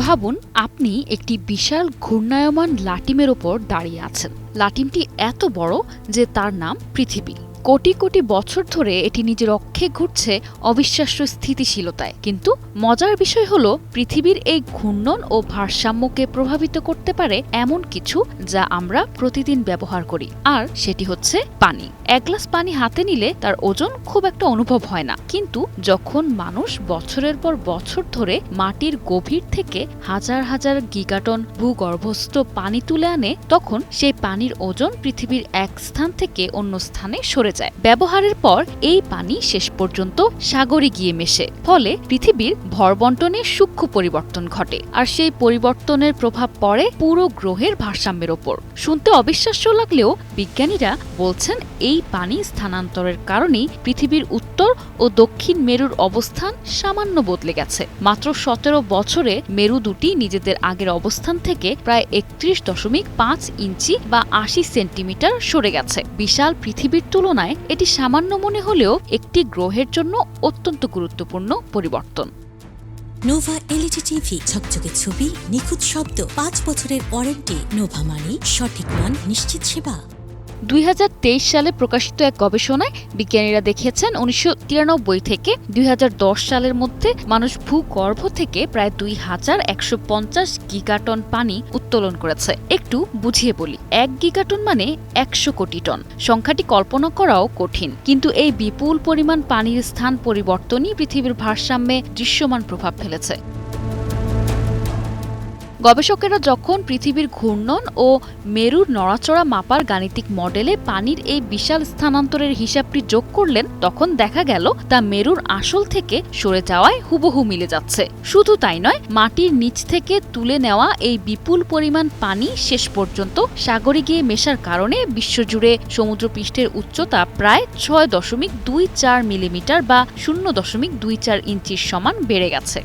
ভাবুন আপনি একটি বিশাল ঘূর্ণায়মান লাটিমের ওপর দাঁড়িয়ে আছেন। লাটিমটি এত বড় যে তার নাম পৃথিবী। কোটি কোটি বছর ধরে এটি নিজের অক্ষে ঘুরছে অবিশ্বাস্য স্থিতিশীলতায়। কিন্তু মজার বিষয় হলো পৃথিবীর এই ঘূর্ণন ও ভারসাম্যকে প্রভাবিত করতে পারে এমন কিছু যা আমরা প্রতিদিন ব্যবহার করি, আর সেটি হচ্ছে পানি। এক গ্লাস পানি হাতে নিলে তার ওজন খুব একটা অনুভব হয় না, কিন্তু যখন মানুষ বছরের পর বছর ধরে মাটির গভীর থেকে হাজার হাজার গিগাটন ভূগর্ভস্থ পানি তুলে আনে, তখন সেই পানির ওজন পৃথিবীর এক স্থান থেকে অন্য স্থানে সরে যায়। ব্যবহারের পর এই পানি শেষ পর্যন্ত সাগরে গিয়ে মেশে, ফলে পৃথিবীর ভরবন্টনে সূক্ষ্ম পরিবর্তন ঘটে, আর সেই পরিবর্তনের প্রভাব পড়ে পুরো গ্রহের ভারসাম্যের ওপর। শুনতে অবিশ্বাস্য লাগলেও বিজ্ঞানীরা বলছেন এই পানি স্থানান্তরের কারণেই পৃথিবীর উত্তর ও দক্ষিণ মেরুর অবস্থান সামান্য বদলে গেছে। মাত্র 17 বছরে মেরু দুটি নিজেদের আগের অবস্থান থেকে প্রায় 31.5 ইঞ্চি বা 80 সেন্টিমিটার সরে গেছে। বিশাল পৃথিবীর তুলনায় এটি সামান্য মনে হলেও একটি গ্রহের জন্য অত্যন্ত গুরুত্বপূর্ণ পরিবর্তন। নোভা এলইডি টিভি, ঝকঝকে ছবি, নিখুঁত শব্দ, 5 বছরের ওয়ারেন্টি। নোভা মানে সঠিক মান, নিশ্চিত সেবা। 2023 সালে প্রকাশিত এক গবেষণায় বিজ্ঞানীরা দেখিয়েছেন 1993 থেকে 2010 সালের মধ্যে মানুষ ভূগর্ভ থেকে প্রায় 2150 গিগাটন পানি উত্তোলন করেছে। একটু বুঝিয়ে বলি, 1 গিগাটন মানে 100 কোটি টন। সংখ্যাটি কল্পনা করাও কঠিন, কিন্তু এই বিপুল পরিমাণ পানির স্থান পরিবর্তনই পৃথিবীর ভারসাম্যে দৃশ্যমান প্রভাব ফেলেছে। গবেষকেরা যখন পৃথিবীর ঘূর্ণন ও মেরুর নড়াচড়া মাপার গাণিতিক মডেলে পানির এই বিশাল স্থানান্তরের হিসাবটি যোগ করলেন, তখন দেখা গেল তা মেরুর আসল থেকে সরে যাওয়ায় হুবহু মিলে যাচ্ছে। শুধু তাই নয়, মাটির নিচ থেকে তুলে নেওয়া এই বিপুল পরিমাণ পানি শেষ পর্যন্ত সাগরে গিয়ে মেশার কারণে বিশ্বজুড়ে সমুদ্রপৃষ্ঠের উচ্চতা প্রায় 6.24 মিলিমিটার বা 0.24 ইঞ্চির সমান বেড়ে গেছে।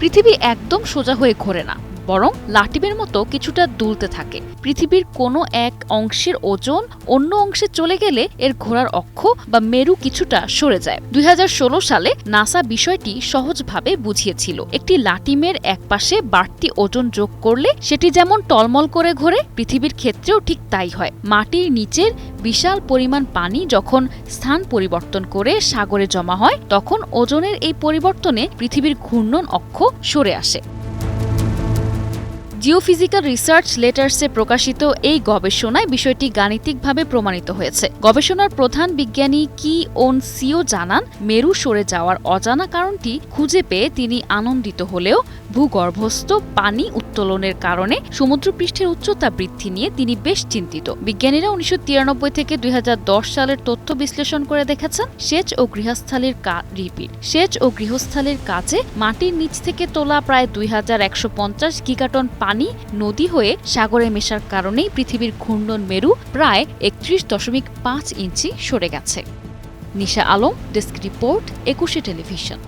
পৃথিবী একদম সোজা হয়ে ঘোরে না, বরং লাটিমের মতো কিছুটা দুলতে থাকে। পৃথিবীর কোনো এক অংশের ওজন অন্য অংশে চলে গেলে এর ঘোরার অক্ষ বা মেরু কিছুটা সরে যায়। 2016 সালে নাসা বিষয়টি সহজভাবে বুঝিয়েছিল। একটি লাটিমের একপাশে বাড়তি ওজন যোগ করলে সেটি যেমন টলমল করে ঘোরে, পৃথিবীর ক্ষেত্রেও ঠিক তাই হয়। মাটির নিচের বিশাল পরিমাণ পানি যখন স্থান পরিবর্তন করে সাগরে জমা হয়, তখন ওজনের এই পরিবর্তনে পৃথিবীর ঘূর্ণন অক্ষ সরে আসে। জিওফিজিক্যাল রিসার্চ লেটার্সে প্রকাশিত এই গবেষণায় বিষয়টি গাণিতিকভাবে প্রমাণিত হয়েছে। গবেষণার প্রধান বিজ্ঞানী কি ওন সিও জানান, মেরু সরে যাওয়ার অজানা কারণটি খুঁজে পেয়ে তিনি আনন্দিত হলেও ভূগর্ভস্থ পানি উত্তোলনের কারণে সমুদ্রপৃষ্ঠের উচ্চতা বৃদ্ধি নিয়ে তিনি বেশ চিন্তিত। বিজ্ঞানীরা 1993 থেকে 2010 সালের তথ্য বিশ্লেষণ করে দেখেছেন সেচ ও গৃহস্থালির কাজে মাটির নিচ থেকে তোলা প্রায় 2150 গিগাটন পানি নদী হয়ে সাগরে মেশার কারণেই পৃথিবীর ঘূর্ণন মেরু প্রায় 31.5 ইঞ্চি সরে গেছে। নিশা আলম, ডেস্ক রিপোর্ট, 21 টেলিভিশন।